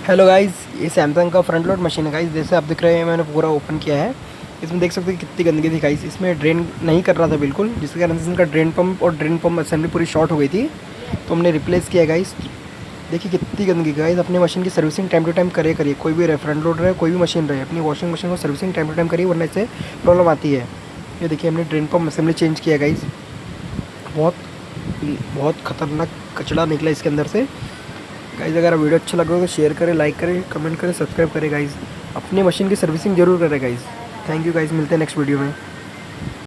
Hello guys, ये Samsung का front load machine है गाइस। जैसे आप दिख रहे हैं, मैंने पूरा ओपन किया है। इसमें देख सकते हैं कितनी गंदगी थी गाइस। इसमें ड्रेन नहीं कर रहा था बिल्कुल, जिसके कारण से इनका ड्रेन पंप असेंबली पूरी शॉर्ट हो गई थी। तो हमने रिप्लेस किया गाइस। देखिए कितनी गंदगी गाइस। अपनी मशीन की सर्विसिंग टाइम टू टाइम करिए। कोई भी रहे, फ्रंट लोड रहे, कोई भी मशीन रहे, अपनी वॉशिंग मशीन को सर्विसिंग टाइम टू टाइम करिए, वरना इससे प्रॉब्लम आती है। ये देखिए हमने ड्रेन पंप असेंबली चेंज किया गाइस। बहुत बहुत खतरनाक कचरा निकला इसके अंदर से गाइज़। अगर वीडियो अच्छा लगा तो शेयर करें, लाइक करें, कमेंट करें, सब्सक्राइब करें गाइज़। अपनी मशीन की सर्विसिंग जरूर करें गाइज़। थैंक यू गाइज़, मिलते हैं नेक्स्ट वीडियो में।